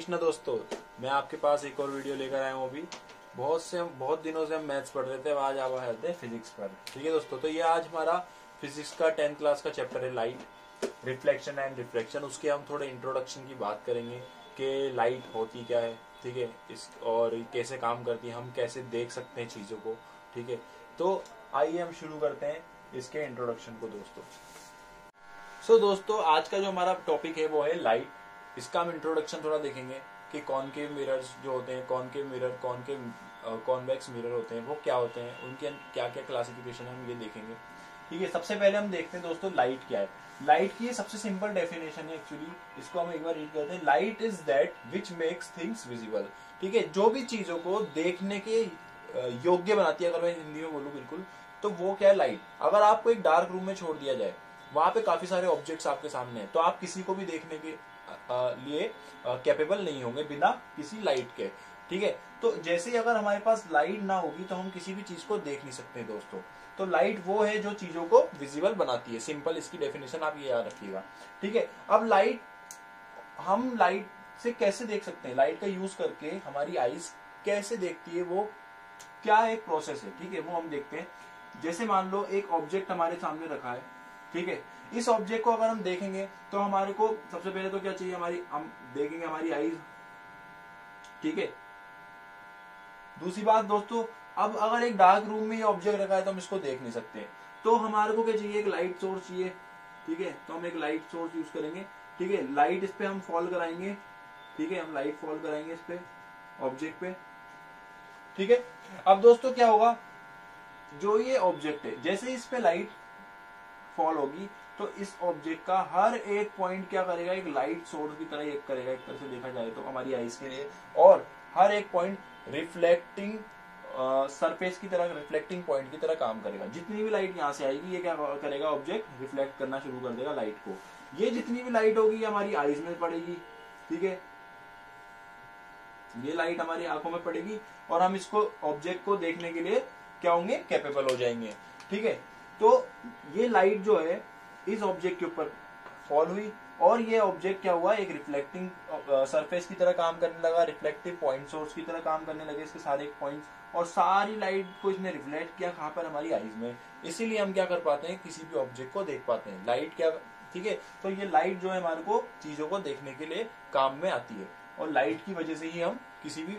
कृष्ण दोस्तों, मैं आपके पास एक और वीडियो लेकर आया हूँ। अभी बहुत दिनों से हम मैथ्स पढ़ रहे थे, आज आप आए थे फिजिक्स पर। ठीक है दोस्तों, तो ये आज हमारा फिजिक्स का 10th क्लास का चैप्टर है लाइट, रिफ्लेक्शन एंड रिफ्रैक्शन। उसके हम थोड़े इंट्रोडक्शन की बात करेंगे कि लाइट होती क्या है, ठीक है, इस और कैसे काम करती है, हम कैसे देख सकते हैं चीजों को। ठीक है, तो आइए हम शुरू करते हैं इसके इंट्रोडक्शन को दोस्तों। दोस्तों, आज का जो हमारा टॉपिक है वो है लाइट। इसका हम इंट्रोडक्शन थोड़ा देखेंगे कि कॉनकेव मिरर्स जो होते हैं, कॉनकेव मिरर, कॉन्वेक्स मिरर होते हैं, वो क्या होते हैं, उनके क्या क्या क्लासिफिकेशन है, हम ये देखेंगे। ठीक है, सबसे पहले हम देखते हैं दोस्तों लाइट क्या है। लाइट की सबसे सिंपल डेफिनेशन है एक्चुअली, इसको हम एक बार रीड करते हैं। Light is that which makes things visible. ठीक है, जो भी चीजों को देखने के योग्य बनाती है, अगर मैं हिंदी में बोलूँ बिल्कुल, तो वो क्या है, लाइट। अगर आपको एक डार्क रूम में छोड़ दिया जाए, वहां पे काफी सारे ऑब्जेक्ट्स आपके सामने हैं, तो आप किसी को भी देखने के लिए कैपेबल नहीं होंगे बिना किसी लाइट के। ठीक है, तो जैसे ही अगर हमारे पास लाइट ना होगी तो हम किसी भी चीज को देख नहीं सकते दोस्तों। तो लाइट वो है जो चीजों को विजिबल बनाती है। सिंपल इसकी डेफिनेशन आप ये याद रखिएगा। ठीक है, अब लाइट, हम लाइट से कैसे देख सकते हैं, लाइट का यूज करके हमारी आईज कैसे देखती है, वो क्या एक प्रोसेस है। ठीक है, वो हम देखते हैं। जैसे मान लो एक ऑब्जेक्ट हमारे सामने रखा है, ठीक है, इस ऑब्जेक्ट को अगर हम देखेंगे तो हमारे को सबसे पहले तो क्या चाहिए, हम देखेंगे हमारी आईज। ठीक है, दूसरी बात दोस्तों, अब अगर एक डार्क रूम में ये ऑब्जेक्ट रखा है तो हम इसको देख नहीं सकते, तो हमारे को क्या चाहिए, एक लाइट सोर्स चाहिए। ठीक है, तो हम एक लाइट सोर्स यूज करेंगे। ठीक है, लाइट इस पे हम फॉल कराएंगे। ठीक है, हम लाइट फॉल कराएंगे इस पे, ऑब्जेक्ट पे। ठीक है, अब दोस्तों क्या होगा, जो ये ऑब्जेक्ट है, जैसे इस पे लाइट फॉल होगी तो इस ऑब्जेक्ट का हर एक पॉइंट क्या करेगा, एक लाइट सोर्स की तरह एक करेगा, एक तरह से देखा जाए तो हमारी आईज के लिए। और हर एक पॉइंट रिफ्लेक्टिंग सरफेस की तरह, रिफ्लेक्टिंग पॉइंट की तरह काम करेगा। जितनी भी लाइट यहाँ से आएगी, ये क्या करेगा, ऑब्जेक्ट रिफ्लेक्ट करना शुरू कर देगा लाइट को। ये जितनी भी लाइट होगी ये हमारी आईज में पड़ेगी। ठीक है, ये लाइट हमारी आंखों में पड़ेगी और हम इसको, ऑब्जेक्ट को देखने के लिए क्या होंगे, कैपेबल हो जाएंगे। ठीक है, तो ये लाइट जो है इस ऑब्जेक्ट के ऊपर फॉल हुई और ये ऑब्जेक्ट क्या हुआ, एक रिफ्लेक्टिंग सरफेस की तरह काम करने लगा, रिफ्लेक्टिव पॉइंट सोर्स की तरह काम करने लगे इसके सारे पॉइंट्स, और सारी लाइट को इसने रिफ्लेक्ट किया कहां पर, हमारी आईज में। इसीलिए हम क्या कर पाते हैं, किसी भी ऑब्जेक्ट को देख पाते हैं। लाइट क्या, ठीक है, तो ये लाइट जो है हमारे को चीजों को देखने के लिए काम में आती है, और लाइट की वजह से ही हम किसी भी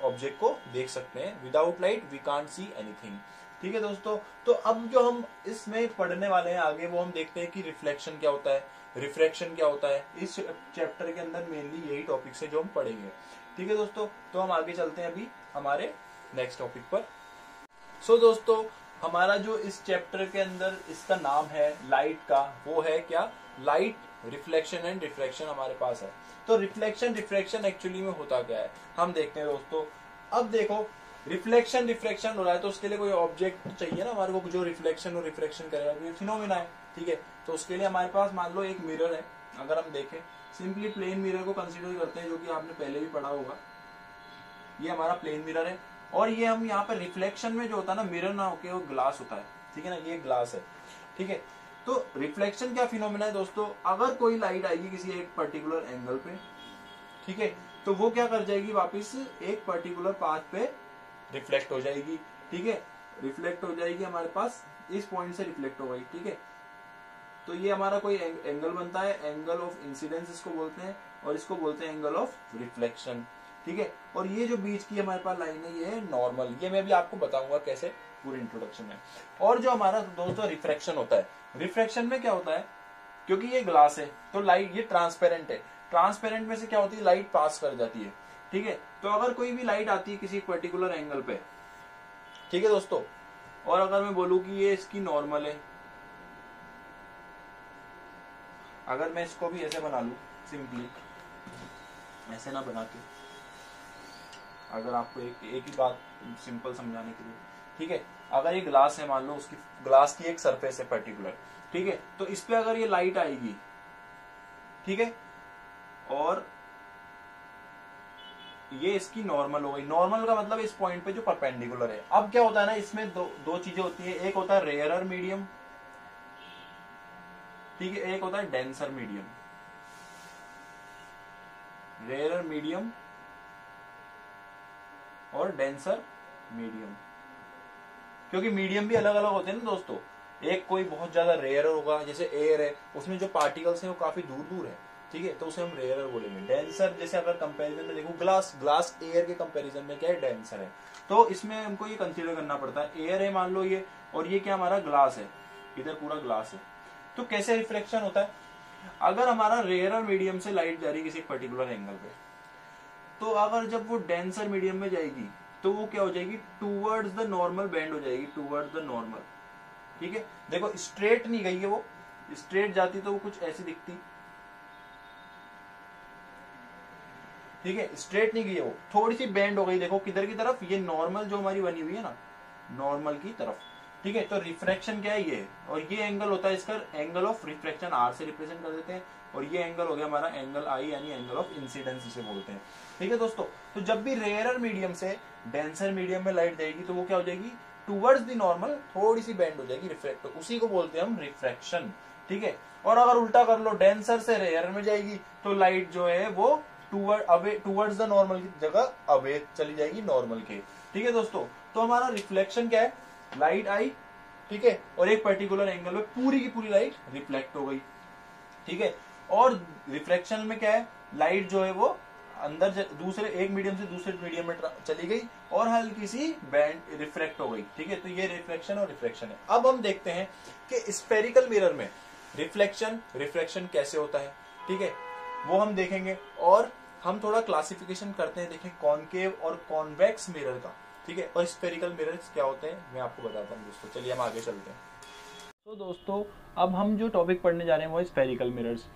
ऑब्जेक्ट को देख सकते हैं। Without light we can't see anything. ठीक है दोस्तों, तो अब जो हम इसमें पढ़ने वाले हैं आगे, वो हम देखते हैं कि रिफ्लेक्शन क्या होता है, रिफ्रैक्शन क्या होता है। इस चैप्टर के अंदर मेनली यही टॉपिक है जो हम पढ़ेंगे। ठीक है दोस्तों, तो हम आगे चलते हैं अभी हमारे नेक्स्ट टॉपिक पर। दोस्तों, हमारा जो इस चैप्टर के अंदर इसका नाम है लाइट का, वो है क्या, लाइट, रिफ्लेक्शन एंड रिफ्रैक्शन हमारे पास है। तो रिफ्लेक्शन रिफ्रैक्शन एक्चुअली में होता क्या है, हम देखते हैं दोस्तों। अब देखो, रिफ्लेक्शन रिफ्रैक्शन हो रहा है तो उसके लिए कोई ऑब्जेक्ट चाहिए ना हमारे को, जो रिफ्लेक्शन और रिफ्रैक्शन करेगा, ये फिनोमेना है। ठीक है, तो उसके लिए हमारे पास मान लो एक मिरर है। अगर हम देखें, सिंपली प्लेन मिरर को कंसीडर करते हैं, जो कि आपने पहले भी पढ़ा होगा। ये हमारा प्लेन मिरर है और ये हम यहाँ पर रिफ्लेक्शन में जो होता है ना, मिरर ना होके वो ग्लास होता है। ठीक है ना, ये ग्लास है। ठीक है, तो रिफ्लेक्शन क्या फिनोमेना है दोस्तों, अगर कोई लाइट आएगी किसी एक पर्टिकुलर एंगल पे, ठीक है, तो वो क्या कर जाएगी, वापस एक पर्टिकुलर पाथ पे रिफ्लेक्ट हो जाएगी। ठीक है, रिफ्लेक्ट हो जाएगी हमारे पास, इस पॉइंट से रिफ्लेक्ट हो गई। ठीक है, तो ये हमारा कोई एंगल बनता है, एंगल ऑफ इंसिडेंस इसको बोलते हैं, और इसको बोलते हैं एंगल ऑफ रिफ्लेक्शन। ठीक है, और ये जो बीच की हमारे पास लाइन है, ये है नॉर्मल। ये मैं भी आपको बताऊंगा कैसे, पूरी इंट्रोडक्शन में। और जो हमारा दोस्तों रिफ्रैक्शन होता है, रिफ्रैक्शन में क्या होता है, क्योंकि ये ग्लास है तो लाइट, ये ट्रांसपेरेंट है, ट्रांसपेरेंट में से क्या होती है, लाइट पास कर जाती है। ठीक है, तो अगर कोई भी लाइट आती है किसी पर्टिकुलर एंगल पे, ठीक है दोस्तों, और अगर मैं बोलूं कि ये इसकी नॉर्मल है, अगर मैं इसको भी ऐसे बना लूं, सिंपली ऐसे ना बना के, अगर आपको एक ही बात सिंपल समझाने के लिए, ठीक है, अगर ये ग्लास है, मान लो उसकी ग्लास की एक सरफेस है पर्टिकुलर, ठीक है, तो इस पे अगर ये लाइट आएगी, ठीक है, और ये इसकी नॉर्मल हो गई। नॉर्मल का मतलब इस पॉइंट पे जो परपेंडिकुलर है। अब क्या होता है ना, इसमें दो चीजें होती है, एक होता है रेयरर मीडियम, ठीक है, एक होता है डेंसर मीडियम। रेयरर मीडियम और डेंसर मीडियम, क्योंकि मीडियम भी अलग अलग होते हैं ना दोस्तों। एक कोई बहुत ज्यादा रेयर होगा, जैसे एयर है, उसमें जो पार्टिकल्स हैं वो काफी दूर दूर है, ठीक है, तो उसे हम रेयरर बोलेंगे। डेंसर जैसे अगर कंपैरिजन में देखो, ग्लास एयर के कंपैरिजन में क्या है, डेंसर है, तो इसमें हमको ये कंसीडर करना पड़ता है। एयर है मान लो ये, और ये क्या हमारा ग्लास है, इधर पूरा ग्लास है। तो कैसे रिफ्लेक्शन होता है, अगर हमारा रेयरर मीडियम से लाइट जा रही है किसी पर्टिकुलर एंगल पे, तो अगर जब वो डेंसर मीडियम में जाएगी तो वो क्या हो जाएगी, टूवर्ड्स द नॉर्मल बेंड हो जाएगी, टूवर्ड्स द नॉर्मल, ठीक है। देखो स्ट्रेट नहीं गई है वो, स्ट्रेट जाती तो वो कुछ ऐसी दिखती, ठीक है, स्ट्रेट नहीं गई है वो, थोड़ी सी बेंड हो गई, देखो किधर की तरफ, ये नॉर्मल जो हमारी बनी हुई है ना, नॉर्मल की तरफ, ठीक है। तो रिफ्रैक्शन क्या है, ये, और ये एंगल होता है इसका एंगल ऑफ रिफ्रैक्शन, आर से रिप्रेजेंट कर देते हैं, और ये एंगल हो गया हमारा एंगल आई, यानी एंगल ऑफ इंसिडेंस इसे बोलते हैं, ठीक है दोस्तों। तो जब भी रेयरर मीडियम से डेंसर मीडियम में लाइट जाएगी तो वो क्या हो जाएगी, टूवर्ड्स द नॉर्मल, थोड़ी सी बेंड हो जाएगी, रिफ्रैक्ट, उसी को बोलते हैं हम रिफ्रैक्शन, ठीक है। और अगर उल्टा कर लो, डेंसर से रेयर में जाएगी तो लाइट जो है वो टूवर्ड्स द नॉर्मल की जगह अवे चली जाएगी नॉर्मल के, ठीक है दोस्तों। तो हमारा रिफ्लेक्शन क्या है, लाइट आई, ठीक है, और एक पर्टिकुलर एंगल में पूरी की पूरी लाइट रिफ्लेक्ट हो गई, ठीक है। और रिफ्लेक्शन में क्या है, लाइट जो है वो अंदर दूसरे एक मीडियम से दूसरे मीडियम में चली गई और हल्की सी बैंड रिफ्लेक्ट हो गई, ठीक है। तो ये रिफ्लेक्शन और रिफ्रैक्शन है। अब हम देखते हैं कि स्फेरिकल मिरर में रिफ्लेक्शन कैसे होता है, ठीक है, वो हम देखेंगे। और हम थोड़ा क्लासिफिकेशन करते हैं, देखें कॉनकेव और कॉन्वेक्स मिरर का, ठीक है, और स्फेरिकल मिरर्स क्या होते हैं मैं आपको बताता हूँ दोस्तों। चलिए हम आगे चलते हैं। तो दोस्तों अब हम जो टॉपिक पढ़ने जा रहे हैं वो स्फेरिकल मिरर्स।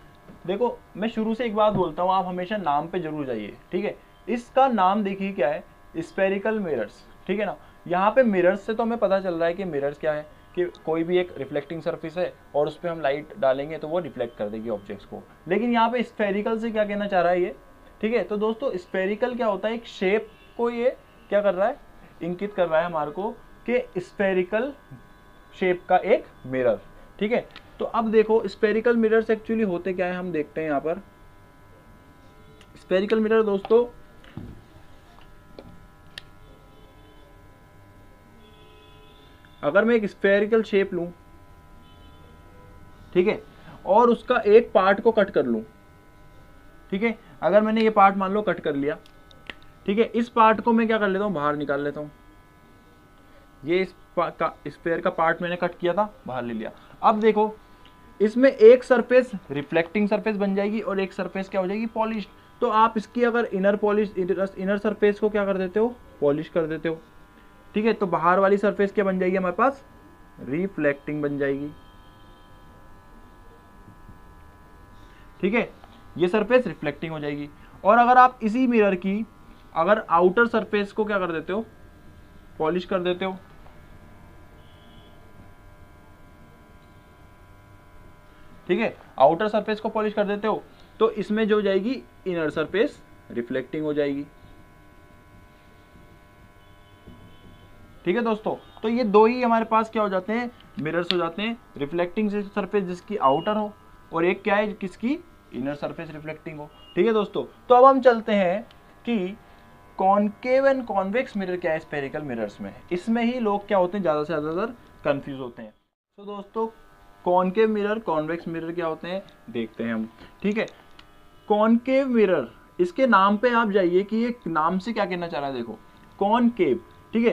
देखो मैं शुरू से एक बात बोलता हूँ, आप हमेशा नाम पे जरूर जाइए, ठीक है। इसका नाम देखिए क्या है, स्फेरिकल मिरर्स, ठीक है ना। यहाँ पे मिरर्स से तो हमें पता चल रहा है कि मिरर्स क्या है, कि कोई भी एक रिफ्लेक्टिंग सरफेस है और उस पर हम लाइट डालेंगे तो वो रिफ्लेक्ट कर देगी ऑब्जेक्ट्स को। लेकिन यहाँ पे स्फेरिकल से क्या कहना चाह रहा है ये, ठीक है। तो दोस्तों स्फेरिकल क्या होता है, एक शेप को ये क्या कर रहा है, इंकित कर रहा है हमारे को कि स्फेरिकल शेप का एक मिरर, ठीक है। तो अब देखो स्फेरिकल मिरर्स एक्चुअली होते क्या है, हम देखते हैं यहाँ पर। स्फेरिकल मिरर दोस्तों अगर मैं एक स्फेरिकल शेप लूं, ठीक है, और उसका एक पार्ट को कट कर लूं, ठीक है, अगर मैंने ये पार्ट मान लो कट कर लिया, ठीक है, इस पार्ट को मैं क्या कर लेता हूं, बाहर निकाल लेता हूं। ये स्फेयर का पार्ट मैंने कट किया था, बाहर ले लिया। अब देखो इसमें एक सरफेस रिफ्लेक्टिंग सरफेस बन जाएगी और एक सरफेस क्या हो जाएगी, पॉलिश। तो आप इसकी अगर इनर सरफेस को क्या कर देते हो, पॉलिश कर देते हो, ठीक है। तो बाहर वाली सरफेस क्या बन जाएगी हमारे पास, रिफ्लेक्टिंग बन जाएगी, ठीक है, ये सरफेस रिफ्लेक्टिंग हो जाएगी। और अगर आप इसी मिरर की अगर आउटर सरफेस को क्या कर देते हो, पॉलिश कर देते हो, ठीक है, आउटर सरफेस को पॉलिश कर देते हो, तो इसमें जो जाएगी इनर सरफेस रिफ्लेक्टिंग हो जाएगी, ठीक है दोस्तों। तो ये दो ही हमारे पास क्या हो जाते हैं, मिरर्स हो जाते हैं। रिफ्लेक्टिंग सरफेस जिसकी आउटर हो और एक क्या है किसकी, इनर सरफेस रिफ्लेक्टिंग हो, ठीक है दोस्तों। तो अब हम चलते हैं कि कॉनकेव एंड कॉन्वेक्स मिरर क्या है स्फेरिकल मिरर्स में। इसमें ही लोग क्या होते हैं ज्यादा से ज्यादा कंफ्यूज होते हैं। तो दोस्तों कॉनकेव मिरर कॉन्वेक्स मिरर क्या होते हैं देखते हैं हम, ठीक है। कॉनकेव मिरर, इसके नाम पे आप जाइए कि ये नाम से क्या कहना चाह रहा है। देखो कॉनकेव, ठीक है,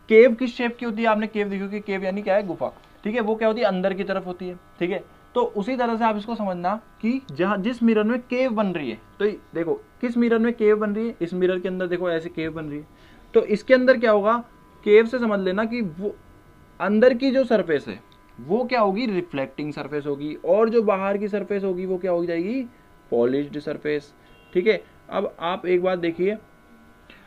केव किस शेप की होती है, आपने केव देखी होगी, केव यानी क्या है, गुफा, ठीक है, वो क्या होती है, अंदर की तरफ होती है, ठीक है। तो उसी तरह से आप इसको समझना कि जहां जिस मिरर में केव बन रही है, तो देखो किस मिरर में केव बन रही है, इस मिरर के अंदर देखो ऐसे केव बन रही है, तो इसके अंदर क्या होगा, केव से समझ लेना कि वो अंदर की जो सरफेस है वो क्या होगी, रिफ्लेक्टिंग सरफेस होगी, और जो बाहर की सरफेस होगी वो क्या हो जाएगी, पॉलिश्ड सरफेस, ठीक है। अब आप एक बात देखिए,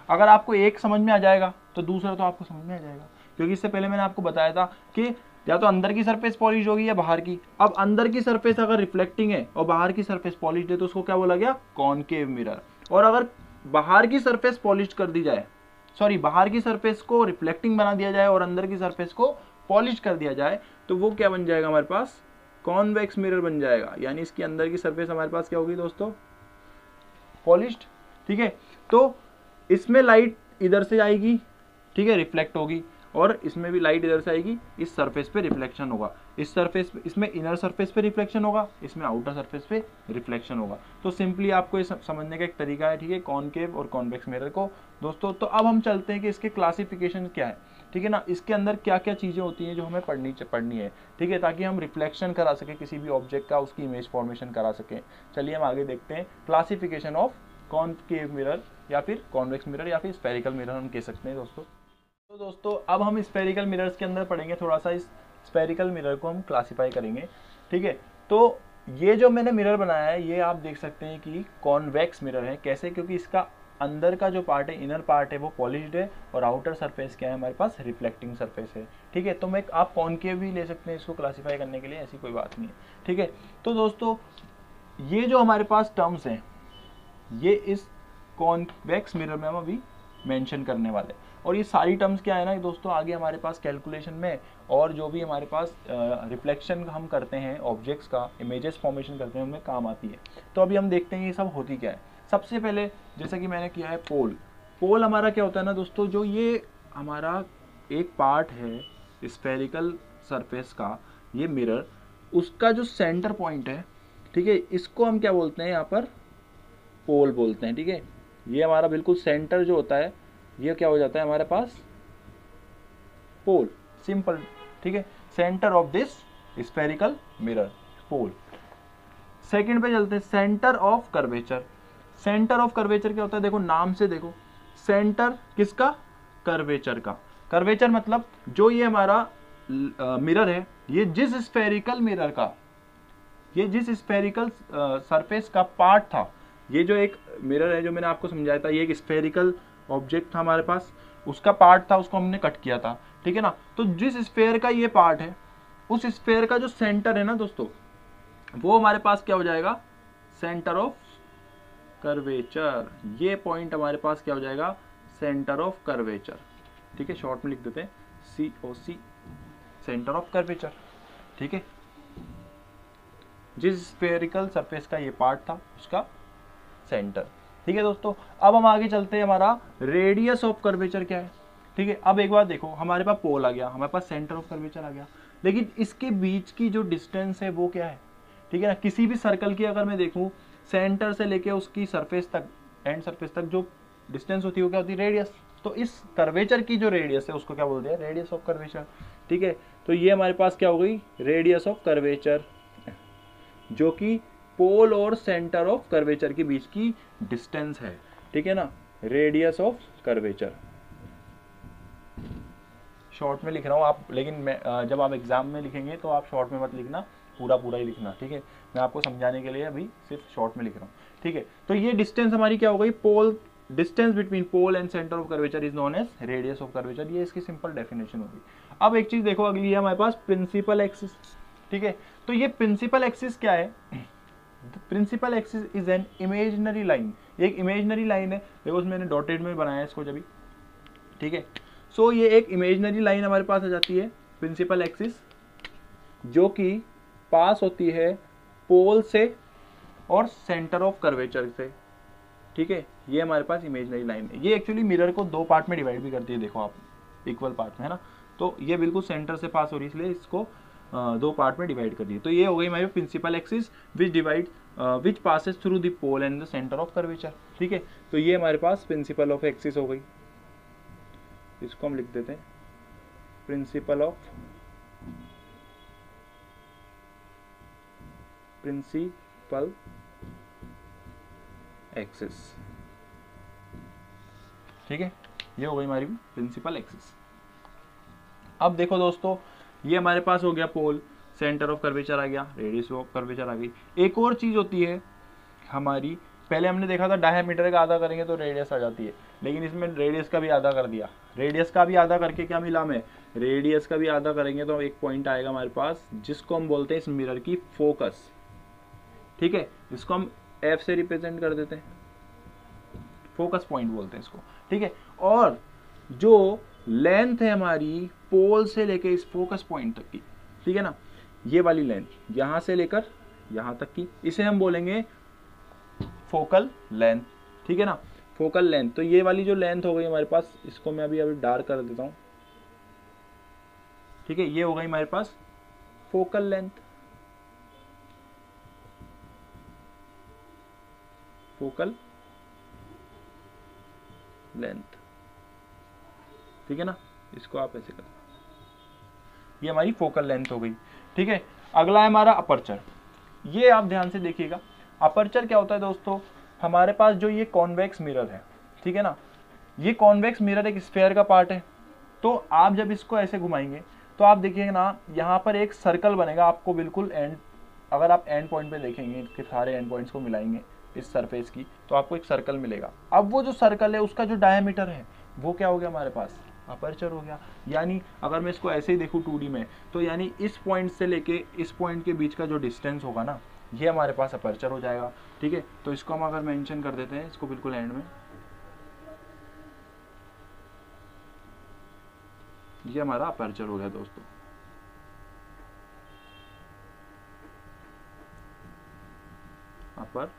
अगर आपको एक समझ में आ जाएगा तो दूसरा तो आपको समझ में आ जाएगा, क्योंकि इससे पहले मैंने आपको बताया था कि या तो अंदर की सरफेस पॉलिश होगी या बाहर की। अब अंदर की सरफेस अगर रिफ्लेक्टिंग है और बाहर की सरफेस पॉलिश है तो उसको क्या बोला गया, कॉनकेव मिरर। और अगर बाहर की सरफेस पॉलिश कर दी जाए, सॉरी बाहर की सरफेस को रिफ्लेक्टिंग बना दिया जाए और अंदर की सरफेस को पॉलिश कर दिया जाए तो वो क्या बन जाएगा हमारे पास, कॉन्वेक्स मिरर बन जाएगा। यानी इसकी अंदर की सरफेस हमारे पास क्या होगी दोस्तों, पॉलिश्ड, ठीक है। तो इसमें लाइट इधर से आएगी, ठीक है, रिफ्लेक्ट होगी, और इसमें भी लाइट इधर से आएगी, इस सरफेस पे रिफ्लेक्शन होगा, इस सरफेस पे, इसमें इनर सरफेस पे रिफ्लेक्शन होगा, इसमें आउटर सरफेस पे रिफ्लेक्शन होगा। तो सिंपली आपको ये समझने का एक तरीका है, ठीक है, कॉनकेव और कॉन्वेक्स मिरर को दोस्तों। तो अब हम चलते हैं कि इसके क्लासिफिकेशन क्या है, ठीक है ना, इसके अंदर क्या क्या चीजें होती हैं जो हमें पढ़नी है, ठीक है, ताकि हम रिफ्लेक्शन करा सके किसी भी ऑब्जेक्ट का, उसकी इमेज फॉर्मेशन करा सकें। चलिए हम आगे देखते हैं क्लासिफिकेशन ऑफ कॉनकेव मिरर या फिर कॉन्वेक्स मिरर या फिर स्फेरिकल मिरर हम कह सकते हैं दोस्तों। तो दोस्तों अब हम स्फेरिकल मिरर्स के अंदर पढ़ेंगे, थोड़ा सा इस स्फेरिकल मिरर को हम क्लासिफाई करेंगे, ठीक है। तो ये जो मैंने मिरर बनाया है ये आप देख सकते हैं कि कॉन्वेक्स मिरर है। कैसे? क्योंकि इसका अंदर का जो पार्ट है, इनर पार्ट है, वो पॉलिश्ड है, और आउटर सरफेस क्या है हमारे पास, रिफ्लेक्टिंग सरफेस है, ठीक है। तो मैं आप कॉनकेव भी ले सकते हैं इसको क्लासीफाई करने के लिए, ऐसी कोई बात नहीं है, ठीक है। तो दोस्तों ये जो हमारे पास टर्म्स हैं ये इस कॉन्वेक्स मिरर में हम अभी मेंशन करने वाले हैं, और ये सारी टर्म्स क्या है ना दोस्तों, आगे हमारे पास कैलकुलेशन में और जो भी हमारे पास रिफ्लेक्शन हम करते हैं ऑब्जेक्ट्स का, इमेजेस फॉर्मेशन करते हैं, उनमें काम आती है। तो अभी हम देखते हैं ये सब होती क्या है। सबसे पहले जैसा कि मैंने किया है पोल हमारा क्या होता है ना दोस्तों, जो ये हमारा एक पार्ट है स्फेरिकल सरफेस का, ये मिरर, उसका जो सेंटर पॉइंट है, ठीक है, इसको हम क्या बोलते हैं यहाँ पर, पोल बोलते हैं, ठीक है। ये हमारा बिल्कुल सेंटर जो होता है ये क्या हो जाता है हमारे पास, पोल, सिंपल, ठीक है, centre of this spherical mirror, pole. Second पे चलते हैं, centre of curvature. Centre of curvature क्या होता है, देखो नाम से देखो, सेंटर किसका, कर्वेचर का। कर्वेचर मतलब जो ये हमारा मिरर है, ये जिस स्फेरिकल मिरर का, ये जिस स्फेरिकल सरफेस का पार्ट था, ये जो एक मिरर है जो मैंने आपको समझाया था, ये एक स्फेरिकल ऑब्जेक्ट था हमारे पास, उसका पार्ट था, उसको हमने कट किया था, ठीक है ना। तो जिस स्फेयर का ये पार्ट है, उस स्फेयर का जो सेंटर है ना दोस्तों, वो हमारे पास क्या हो जाएगा, सेंटर ऑफ कर्वेचर। ये पॉइंट हमारे पास क्या हो जाएगा, सेंटर ऑफ कर्वेचर, ठीक है, शॉर्ट में लिख देते हैं COC, सेंटर ऑफ कर्वेचर, ठीक है। जिस स्फेरिकल सरफेस का ये पार्ट था उसका सेंटर, ठीक है दोस्तों। अब हम आगे चलते हैं, हमारा रेडियस ऑफ कर्वेचर क्या है, ठीक है। अब एक बार देखो, हमारे पास पोल आ गया, हमारे पास सेंटर ऑफ कर्वेचर आ गया, लेकिन इसके बीच की जो डिस्टेंस है वो क्या है, ठीक है ना। किसी भी सर्कल की अगर मैं देखूं, सेंटर से लेके उसकी सरफेस तक, एंड सरफेस तक जो डिस्टेंस होती है वो क्या होती है, रेडियस। तो इस कर्वेचर की जो रेडियस है उसको क्या बोलते हैं, रेडियस ऑफ कर्वेचर, ठीक है। तो ये हमारे पास क्या हो गई, रेडियस ऑफ कर्वेचर, जो कि पोल और सेंटर ऑफ कर्वेचर के बीच की डिस्टेंस है, ठीक है ना, रेडियस ऑफ कर्वेचर। शॉर्ट में लिख रहा हूँ आप, लेकिन मैं जब आप एग्जाम में लिखेंगे तो आप शॉर्ट में मत लिखना, पूरा ही लिखना, ठीक है। मैं आपको समझाने के लिए अभी सिर्फ शॉर्ट में लिख रहा हूँ, ठीक है। तो ये डिस्टेंस हमारी क्या हो गई, pole, distance between pole and centre of curvature is known as radius of curvature. ये इसकी सिंपल डेफिनेशन होगी। अब एक चीज देखो, अगली है हमारे पास प्रिंसिपल एक्सिस, ठीक है। तो ये प्रिंसिपल एक्सिस क्या है, principal axis is an imaginary line, एक इमेजिनरी लाइन है, देखो उसमें मैंने डॉटेड में बनाया है इसको जब भी, ठीक है। सो ये एक इमेजिनरी लाइन हमारे पास आ जाती है प्रिंसिपल एक्सिस, जो कि पास होती है पोल से और सेंटर ऑफ कर्वेचर से, ठीक है। ये हमारे पास इमेजिनरी लाइन है। ये एक्चुअली मिरर को दो पार्ट में डिवाइड भी करती है, देखो आप, इक्वल पार्ट में, है ना। तो ये बिल्कुल सेंटर से पास हो रही है, इसलिए इसको दो पार्ट में डिवाइड कर दिए। तो ये हो गई हमारी principal axis which divide which passes through the pole and the centre of curvature, ठीक है। तो ये हमारे पास प्रिंसिपल ऑफ एक्सिस हो गई, इसको हम लिख देते हैं प्रिंसिपल एक्सिस, ठीक है। ये हो गई हमारी प्रिंसिपल एक्सिस। अब देखो दोस्तों, ये हमारे पास हो गया पोल, सेंटर ऑफ कर्वेचर आ गया, रेडियस ऑफ कर्वेचर आ गई। एक और चीज होती है हमारी, पहले हमने देखा था डायमीटर का आधा करेंगे तो रेडियस आ जाती है, लेकिन इसमें रेडियस का भी आधा कर दिया। रेडियस का भी आधा करके क्या मिला हमें, रेडियस का भी आधा करेंगे तो एक पॉइंट आएगा हमारे पास, जिसको हम बोलते हैं इस मिरर की फोकस, ठीक है। इसको हम F से रिप्रेजेंट कर देते हैं, फोकस पॉइंट बोलते हैं इसको, ठीक है। और जो लेंथ है हमारी पोल से लेके इस फोकस पॉइंट तक की, ठीक है ना, ये वाली लेंथ यहां से लेकर यहां तक की, इसे हम बोलेंगे फोकल लेंथ, ठीक है ना, फोकल लेंथ। तो ये वाली जो लेंथ हो गई हमारे पास, इसको मैं अभी डार्क कर देता हूं, ठीक है, ये हो गई हमारे पास फोकल लेंथ, फोकल लेंथ, ठीक है ना, इसको आप ऐसे कर, ये हमारी फोकल लेंथ हो गई, ठीक है। अगला है हमारा अपर्चर। ये आप ध्यान से देखिएगा, अपर्चर क्या होता है दोस्तों, हमारे पास जो ये कॉन्वेक्स मिरर है, ठीक है ना, ये कॉन्वेक्स मिरर एक स्फेयर का पार्ट है। तो आप जब इसको ऐसे घुमाएंगे तो आप देखिएगा ना, यहाँ पर एक सर्कल बनेगा आपको बिल्कुल एंड, अगर आप एंड पॉइंट पे देखेंगे कि सारे एंड पॉइंट्स को मिलाएंगे इस सरफेस की, तो आपको एक सर्कल मिलेगा। अब वो जो सर्कल है उसका जो डायमीटर है वो क्या हो गया हमारे पास, अपर्चर हो गया। यानी अगर मैं इसको ऐसे ही देखूँ 2D में, तो यानी इस पॉइंट से लेके इस पॉइंट के बीच का जो डिस्टेंस होगा ना, ये हमारे पास अपर्चर हो जाएगा, ठीक है। तो इसको हम अगर मेंशन कर देते हैं, इसको बिल्कुल एंड में, ये हमारा अपर्चर हो गया दोस्तों। अपर्चर।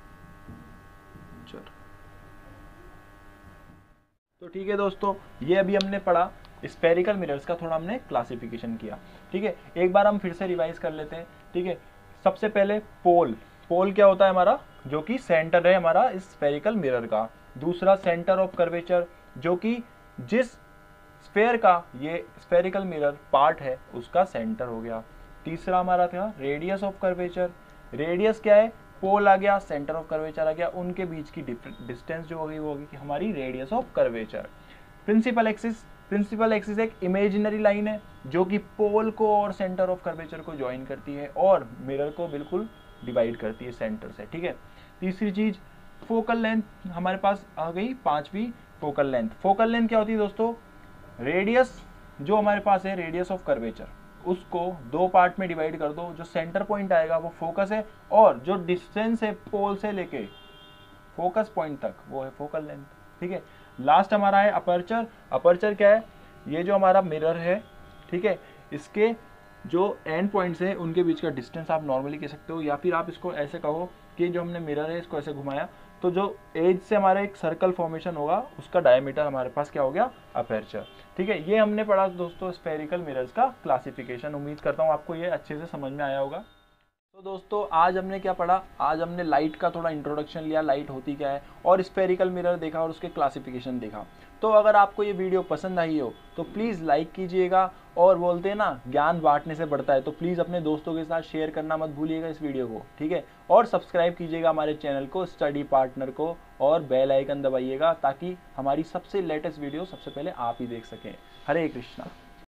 तो ठीक है दोस्तों, ये अभी हमने पढ़ा स्फेरिकल मिरर्स का, थोड़ा हमने क्लासिफिकेशन किया, ठीक है। एक बार हम फिर से रिवाइज कर लेते हैं, ठीक है। सबसे पहले पोल, पोल क्या होता है हमारा, जो कि सेंटर है हमारा इस स्फेरिकल मिरर का। दूसरा सेंटर ऑफ कर्वेचर, जो कि जिस स्फेयर का ये स्फेरिकल मिरर पार्ट है उसका सेंटर हो गया। तीसरा हमारा था रेडियस ऑफ कर्वेचर, रेडियस क्या है, पोल आ गया, सेंटर ऑफ कर्वेचर आ गया, उनके बीच की डिस्टेंस जो होगी वो होगी हमारी radius of curvature. Principal axis, principal axis एक इमेजिनरी लाइन है जो कि पोल को और सेंटर ऑफ कर्वेचर को ज्वाइन करती है और मिरर को बिल्कुल डिवाइड करती है सेंटर से, ठीक है। तीसरी चीज फोकल लेंथ हमारे पास आ गई, पांचवी फोकल लेंथ। फोकल लेंथ क्या होती है दोस्तों, रेडियस जो हमारे पास है, रेडियस ऑफ कर्वेचर, उसको दो पार्ट में डिवाइड कर दो, जो सेंटर पॉइंट आएगा वो फोकस है और जो डिस्टेंस है पोल से लेके फोकस पॉइंट तक वो है फोकल लेंथ, ठीक है। लास्ट हमारा है अपर्चर। अपर्चर क्या है, ये जो हमारा मिरर है, ठीक है, इसके जो एंड पॉइंट्स है उनके बीच का डिस्टेंस आप नॉर्मली कह सकते हो, या फिर आप इसको ऐसे कहो कि जो हमने मिरर है इसको ऐसे घुमाया तो जो एज से हमारा एक सर्कल फॉर्मेशन होगा उसका डायमीटर हमारे पास क्या हो गया, अपर्चर, ठीक है। ये हमने पढ़ा दोस्तों स्फेरिकल मिरर्स का क्लासिफिकेशन। उम्मीद करता हूँ आपको ये अच्छे से समझ में आया होगा। तो दोस्तों आज हमने क्या पढ़ा, आज हमने लाइट का थोड़ा इंट्रोडक्शन लिया, लाइट होती क्या है, और स्फेरिकल मिरर देखा और उसके क्लासिफिकेशन देखा। तो अगर आपको ये वीडियो पसंद आई हो तो प्लीज़ लाइक कीजिएगा, और बोलते हैं ना ज्ञान बांटने से बढ़ता है, तो प्लीज़ अपने दोस्तों के साथ शेयर करना मत भूलिएगा इस वीडियो को, ठीक है। और सब्सक्राइब कीजिएगा हमारे चैनल को, स्टडी पार्टनर को, और बेल आइकन दबाइएगा ताकि हमारी सबसे लेटेस्ट वीडियो सबसे पहले आप ही देख सकें। हरे कृष्णा।